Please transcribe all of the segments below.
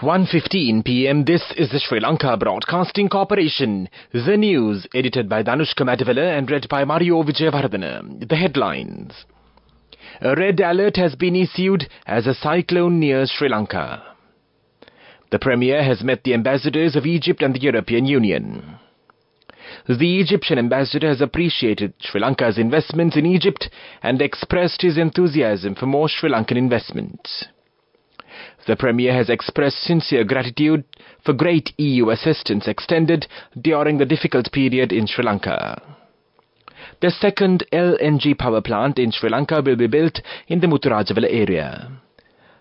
1:15 p.m. This is the Sri Lanka Broadcasting Corporation. The news edited by Danushka Madavela and read by Mario Vijayavardhana. The headlines. A red alert has been issued as a cyclone nears Sri Lanka. The Premier has met the ambassadors of Egypt and the European Union. The Egyptian ambassador has appreciated Sri Lanka's investments in Egypt and expressed his enthusiasm for more Sri Lankan investments. The Premier has expressed sincere gratitude for great EU assistance extended during the difficult period in Sri Lanka. The second LNG power plant in Sri Lanka will be built in the Muthurajavala area,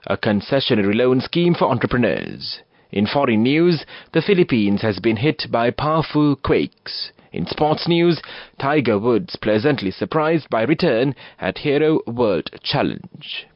a concessionary loan scheme for entrepreneurs. In foreign news, the Philippines has been hit by powerful quakes. In sports news, Tiger Woods pleasantly surprised by return at Hero World Challenge.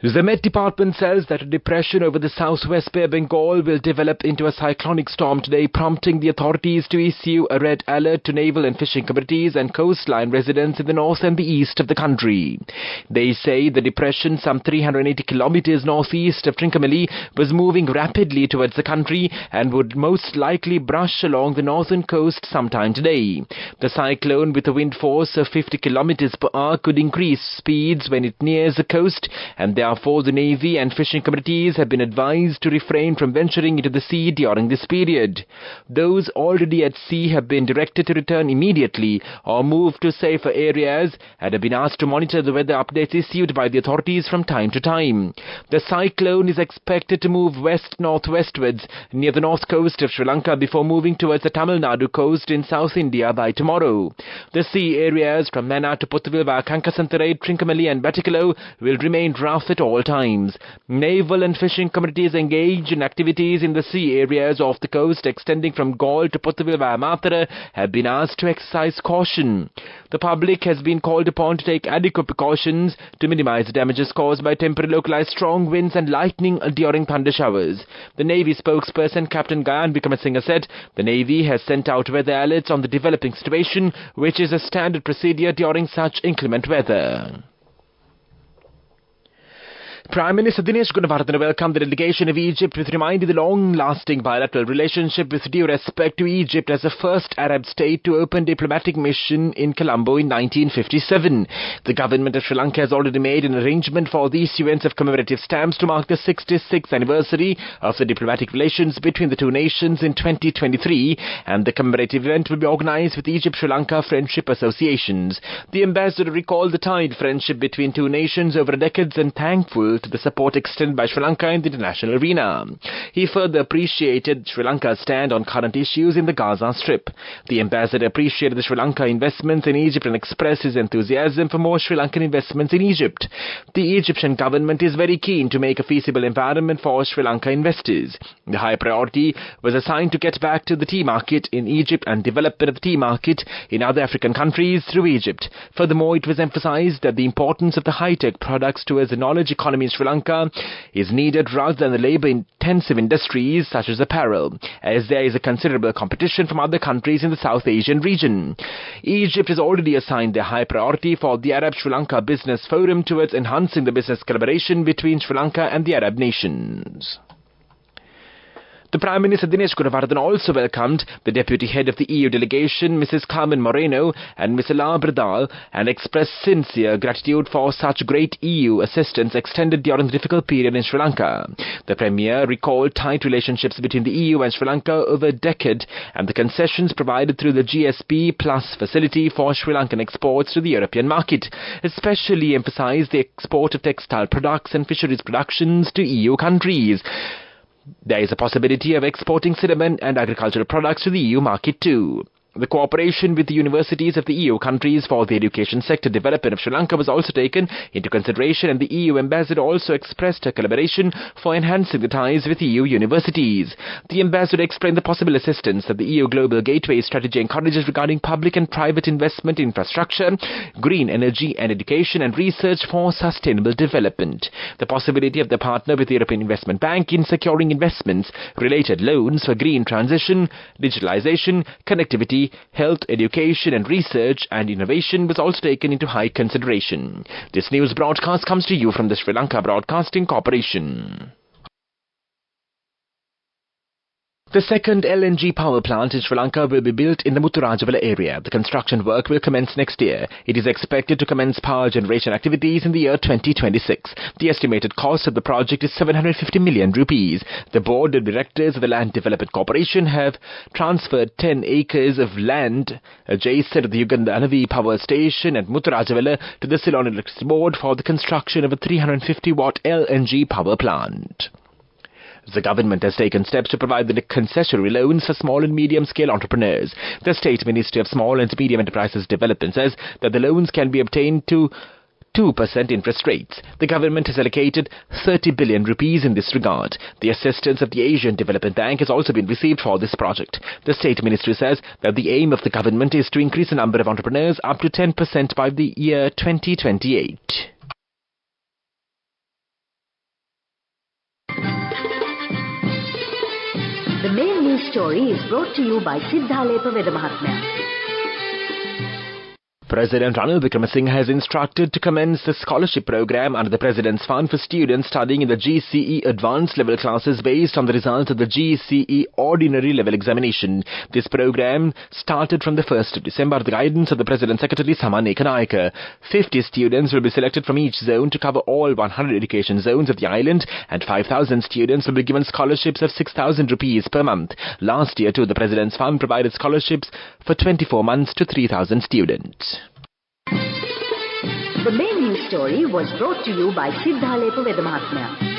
The Met Department says that a depression over the southwest Bay of Bengal will develop into a cyclonic storm today, prompting the authorities to issue a red alert to naval and fishing communities and coastline residents in the north and the east of the country. They say the depression, some 380 kilometers northeast of Trincomalee, was moving rapidly towards the country and would most likely brush along the northern coast sometime today. The cyclone, with a wind force of 50 kilometers per hour, could increase speeds when it nears the coast, and therefore the Navy and fishing communities have been advised to refrain from venturing into the sea during this period. Those already at sea have been directed to return immediately or move to safer areas and have been asked to monitor the weather updates issued by the authorities from time to time. The cyclone is expected to move west-northwestwards near the north coast of Sri Lanka before moving towards the Tamil Nadu coast in South India by tomorrow. The sea areas from Mannar to Pothuwil via Kankasantherai, Trincomalee and Batticaloa will remain rough at all times. Naval and fishing communities engaged in activities in the sea areas off the coast extending from Galle to Pothuwil via Matara have been asked to exercise caution. The public has been called upon to take adequate precautions to minimize damages caused by temporary localized strong winds and lightning during thunder showers. The Navy spokesperson Captain Gayan Vikramasinghe said the Navy has sent out weather alerts on the developing situation, which is a standard procedure during such inclement weather. Prime Minister Dinesh Gunawardena welcomed the delegation of Egypt with reminding the long-lasting bilateral relationship with due respect to Egypt as the first Arab state to open diplomatic mission in Colombo in 1957. The government of Sri Lanka has already made an arrangement for the issuance of commemorative stamps to mark the 66th anniversary of the diplomatic relations between the two nations in 2023, and the commemorative event will be organized with Egypt-Sri Lanka Friendship Associations. The ambassador recalled the tied friendship between two nations over decades and thankful to the support extended by Sri Lanka in the international arena. He further appreciated Sri Lanka's stand on current issues in the Gaza Strip. The ambassador appreciated the Sri Lanka investments in Egypt and expressed his enthusiasm for more Sri Lankan investments in Egypt. The Egyptian government is very keen to make a feasible environment for Sri Lanka investors. The high priority was assigned to get back to the tea market in Egypt and development of the tea market in other African countries through Egypt. Furthermore, it was emphasized that the importance of the high-tech products towards the knowledge economy in Sri Lanka is needed rather than the labor-intensive industries such as apparel, as there is a considerable competition from other countries in the South Asian region. Egypt has already assigned their high priority for the Arab-Sri Lanka Business Forum towards enhancing the business collaboration between Sri Lanka and the Arab nations. The Prime Minister Dinesh Gunawardena also welcomed the Deputy Head of the EU delegation, Mrs. Carmen Moreno, and Mr. La Bradal, and expressed sincere gratitude for such great EU assistance extended during the difficult period in Sri Lanka. The Premier recalled tight relationships between the EU and Sri Lanka over a decade and the concessions provided through the GSP Plus facility for Sri Lankan exports to the European market, especially emphasized the export of textile products and fisheries productions to EU countries. There is a possibility of exporting cinnamon and agricultural products to the EU market too. The cooperation with the universities of the EU countries for the education sector development of Sri Lanka was also taken into consideration, and the EU ambassador also expressed her collaboration for enhancing the ties with EU universities. The ambassador explained the possible assistance that the EU Global Gateway strategy encourages regarding public and private investment in infrastructure, green energy and education and research for sustainable development. The possibility of the partner with the European Investment Bank in securing investments-related loans for green transition, digitalization, connectivity, health, education and research and innovation was also taken into high consideration. This news broadcast comes to you from the Sri Lanka Broadcasting Corporation. The second LNG power plant in Sri Lanka will be built in the Muthurajavala area. The construction work will commence next year. It is expected to commence power generation activities in the year 2026. The estimated cost of the project is 750 million rupees. The board of directors of the Land Development Corporation have transferred 10 acres of land adjacent to the Ugandanavi power station at Muthurajavala to the Ceylon Electricity Board for the construction of a 350-watt LNG power plant. The government has taken steps to provide the concessionary loans for small and medium-scale entrepreneurs. The State Ministry of Small and Medium Enterprises Development says that the loans can be obtained to 2% interest rates. The government has allocated 30 billion rupees in this regard. The assistance of the Asian Development Bank has also been received for this project. The State Ministry says that the aim of the government is to increase the number of entrepreneurs up to 10% by the year 2028. The main news story is brought to you by Sinhala Mahatmya. President Ranil Wickremesinghe has instructed to commence the scholarship program under the President's Fund for students studying in the GCE advanced level classes based on the results of the GCE ordinary level examination. This program started from the 1st of December under the guidance of the President's Secretary Saman Ekanayaka. 50 students will be selected from each zone to cover all 100 education zones of the island, and 5,000 students will be given scholarships of 6,000 rupees per month. Last year too, the President's Fund provided scholarships for 24 months to 3,000 students. The main news story was brought to you by Sinhala Mahatmya.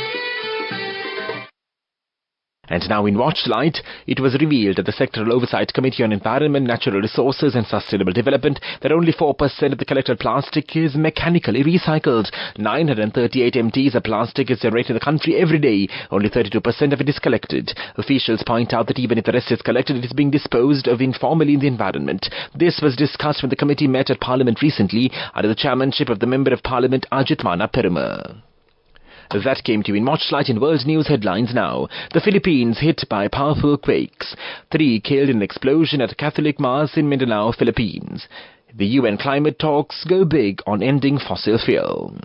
And now in Watchlight, it was revealed at the Sectoral Oversight Committee on Environment, Natural Resources and Sustainable Development that only 4% of the collected plastic is mechanically recycled. 938 MTs of plastic is generated in the country every day. Only 32% of it is collected. Officials point out that even if the rest is collected, it is being disposed of informally in the environment. This was discussed when the committee met at Parliament recently under the chairmanship of the Member of Parliament Ajit Mana Peruma. That came to you in Watchlight. In world news headlines now. The Philippines hit by powerful quakes. 3 killed in an explosion at a Catholic mass in Mindanao, Philippines. The UN climate talks go big on ending fossil fuel.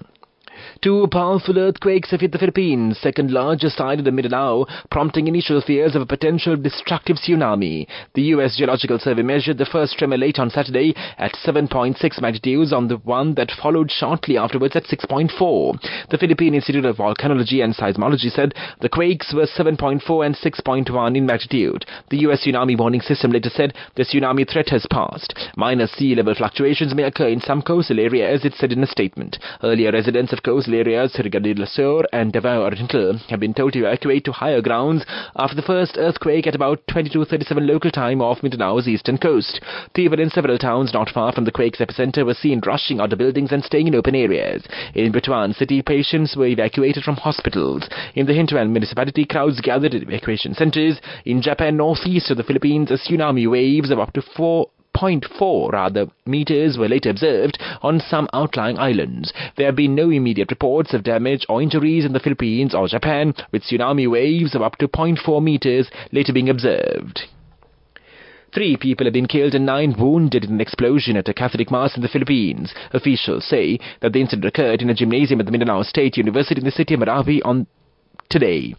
2 powerful earthquakes have hit the Philippines, second largest island in Mindanao, prompting initial fears of a potential destructive tsunami. The U.S. Geological Survey measured the first tremor late on Saturday at 7.6 magnitudes on the one that followed shortly afterwards at 6.4. The Philippine Institute of Volcanology and Seismology said the quakes were 7.4 and 6.1 in magnitude. The U.S. Tsunami Warning System later said the tsunami threat has passed. Minor sea level fluctuations may occur in some coastal areas, it said in a statement. Earlier, residents of coastal areas Surigao del Sur and Davao Oriental have been told to evacuate to higher grounds after the first earthquake at about 22:37 local time off Mindanao's eastern coast. People in several towns not far from the quake's epicenter were seen rushing out of buildings and staying in open areas. In Butuan City, patients were evacuated from hospitals. In the Hintuan municipality, crowds gathered at evacuation centers. In Japan, northeast of the Philippines, tsunami waves of up to 4.4 meters were later observed on some outlying islands. There have been no immediate reports of damage or injuries in the Philippines or Japan, with tsunami waves of up to 0.4 meters later being observed. 3 people have been killed and 9 wounded in an explosion at a Catholic mass in the Philippines. Officials say that the incident occurred in a gymnasium at the Mindanao State University in the city of Marawi today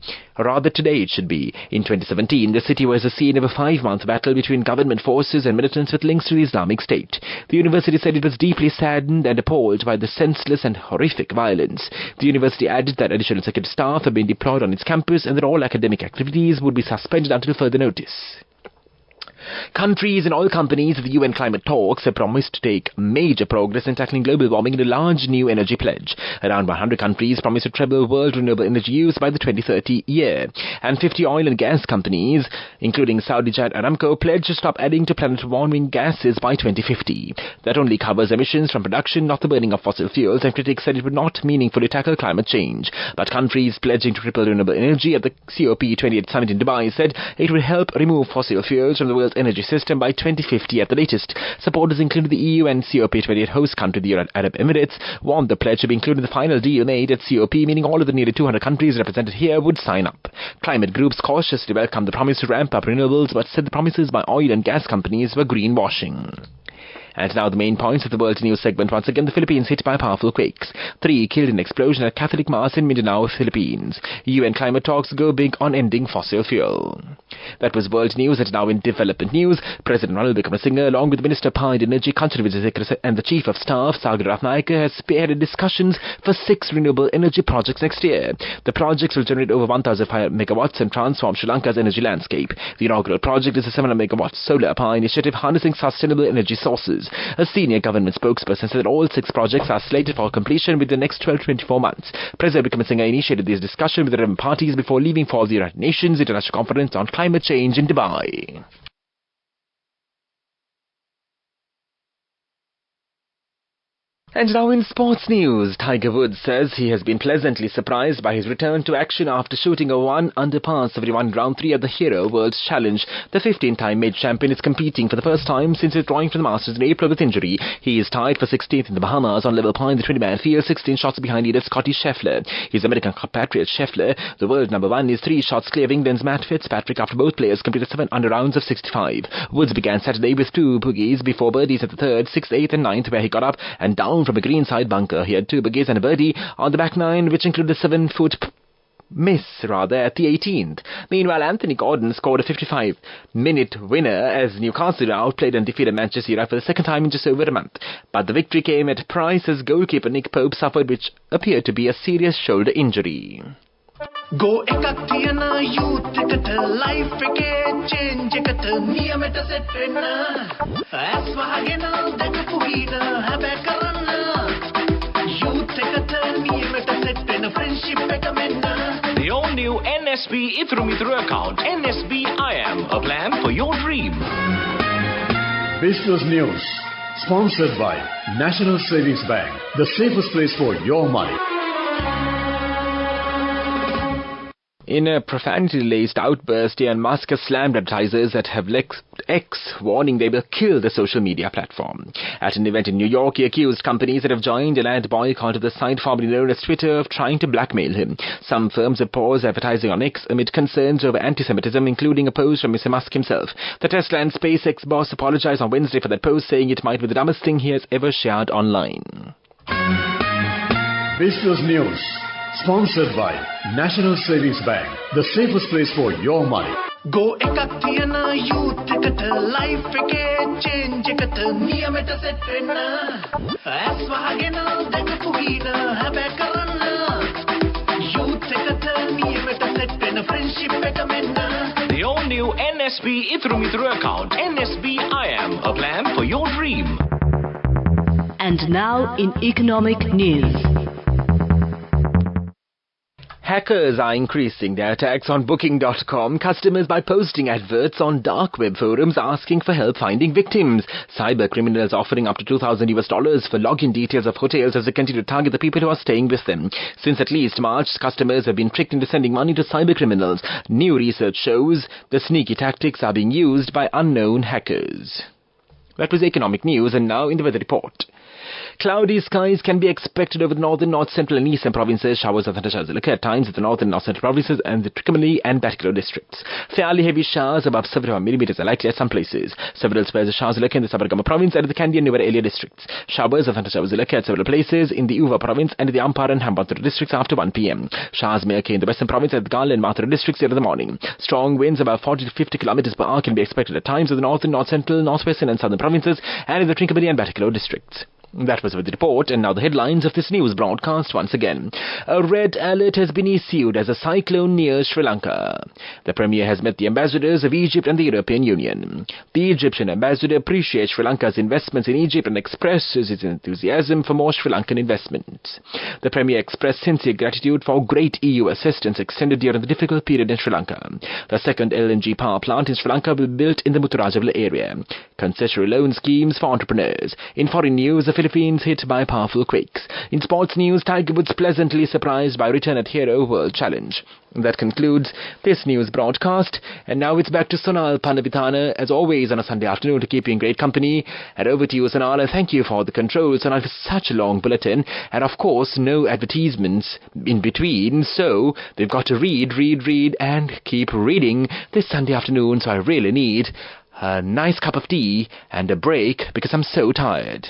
it should be. In 2017, the city was the scene of a 5-month battle between government forces and militants with links to the Islamic State. The university said it was deeply saddened and appalled by the senseless and horrific violence. The university added that additional security staff have been deployed on its campus and that all academic activities would be suspended until further notice. Countries and oil companies at the UN climate talks have promised to take major progress in tackling global warming in a large new energy pledge. Around 100 countries promise to treble world renewable energy use by the 2030 year. And 50 oil and gas companies, including Saudi Giant Aramco, pledge to stop adding to planet-warming gases by 2050. That only covers emissions from production, not the burning of fossil fuels, and critics said it would not meaningfully tackle climate change. But countries pledging to triple renewable energy at the COP28 summit in Dubai said it would help remove fossil fuels from the world's energy system by 2050 at the latest. Supporters, including the EU and COP28 host country, the Arab Emirates, want the pledge to be included in the final deal made at COP, meaning all of the nearly 200 countries represented here would sign up. Climate groups cautiously welcomed the promise to ramp up renewables, but said the promises by oil and gas companies were greenwashing. And now the main points of the world news segment. Once again, the Philippines hit by powerful quakes. 3 killed in an explosion at a Catholic mass in Mindanao, Philippines. UN climate talks go big on ending fossil fuel. That was world news, and now in development news. President Ranil Wickremesinghe, along with the Minister of Power and Energy, Country Vijay and the Chief of Staff, Sagar Ratnayake, has spearheaded discussions for 6 renewable energy projects next year. The projects will generate over 1,500 megawatts and transform Sri Lanka's energy landscape. The inaugural project is a 700 megawatt solar power initiative harnessing sustainable energy sources. A senior government spokesperson said that all 6 projects are slated for completion within the next 12 to 24 months. President Wickremesinghe initiated this discussion with the relevant parties before leaving for the United Nations International Conference on Climate Change in Dubai. And now in sports news, Tiger Woods says he has been pleasantly surprised by his return to action after shooting a 1-under par 71 round 3 at the Hero World Challenge. The 15-time major champion is competing for the first time since withdrawing from the Masters in April with injury. He is tied for 16th in the Bahamas on level par in the 20-man field, 16 shots behind leader Scotty Scheffler. His American compatriot Scheffler, the world number 1, is 3 shots clear of England's Matt Fitzpatrick after both players completed 7-under rounds of 65. Woods began Saturday with 2 bogeys before birdies at the 3rd, 6th, 8th and 9th, where he got up and down from a greenside bunker. He had 2 bogeys and a birdie on the back 9, which included a 7-foot miss at the 18th. Meanwhile, Anthony Gordon scored a 55-minute winner as Newcastle outplayed and defeated Manchester United for the second time in just over a month. But the victory came at a price as goalkeeper Nick Pope suffered which appeared to be a serious shoulder injury. Go ekak thiyana youth eකට life එකේ change එකට නියමෙට set වෙන්න as වහගෙන දැකපු හීන හැබැ කරන්න youth එකට නියමෙට set වෙන friendship එක මෙන්න. The all new NSB Ithru Mithru account, NSB IM, a plan for your dream. Business News, sponsored by National Savings Bank, the safest place for your money. In a profanity-laced outburst, Elon Musk has slammed advertisers that have left X, warning they will kill the social media platform. At an event in New York, he accused companies that have joined an ad boycott of the site formerly known as Twitter of trying to blackmail him. Some firms have paused advertising on X amid concerns over anti-Semitism, including a post from Mr. Musk himself. The Tesla and SpaceX boss apologized on Wednesday for that post, saying it might be the dumbest thing he has ever shared online. Business News, sponsored by National Savings Bank, the safest place for your money. Go ekak thiyana youth eකට life එකේ change එකට නියමෙට set වෙන්න as වහගෙන දැකපු හීන හැබැ කරන්න youth එකට නියමෙට set වෙන friendship එක මෙන්න. The all new NSB Ithru Mithru account, NSB IM, a plan for your dream. And now in economic news. Hackers are increasing their attacks on Booking.com customers by posting adverts on dark web forums asking for help finding victims. Cyber criminals offering up to $2,000 for login details of hotels as they continue to target the people who are staying with them. Since at least March, customers have been tricked into sending money to cyber criminals. New research shows the sneaky tactics are being used by unknown hackers. That was economic news, and now in the weather report. Cloudy skies can be expected over the northern, north central and eastern provinces. Showers of thunderstorms will occur at times in the northern and north central provinces and the Trincomalee and Batticaloa districts. Fairly heavy showers above 75 millimeters are likely at some places. Several spells of showers will occur in the Sabaragama province and the Kandy and Nuvara area districts. Showers of thunderstorms will occur at several places in the Uva province and the Ampara and Hambantota districts after 1 p.m. Showers may occur in the western province at the Gala and Mathura districts in the morning. Strong winds about 40 to 50 kilometers per hour can be expected at times in the northern, north central, northwestern and southern provinces and in the Trincomalee and Batticaloa districts. That was with the report, and now the headlines of this news broadcast once again. A red alert has been issued as a cyclone nears Sri Lanka. The Premier has met the ambassadors of Egypt and the European Union. The Egyptian ambassador appreciates Sri Lanka's investments in Egypt and expresses his enthusiasm for more Sri Lankan investments. The Premier expressed sincere gratitude for great EU assistance extended during the difficult period in Sri Lanka. The second LNG power plant in Sri Lanka will be built in the Muthurajavala area. Concessionary loan schemes for entrepreneurs. In foreign news, the Philippines hit by powerful quakes. In sports news, Tiger Woods pleasantly surprised by return at Hero World Challenge. That concludes this news broadcast, and now it's back to Sonal Pandavithana, as always on a Sunday afternoon, to keep you in great company. And over to you, Sonal, and thank you for the controls, Sonal, for such a long bulletin, and of course, no advertisements in between, so they've got to read, and keep reading this Sunday afternoon, so I really need a nice cup of tea and a break, because I'm so tired.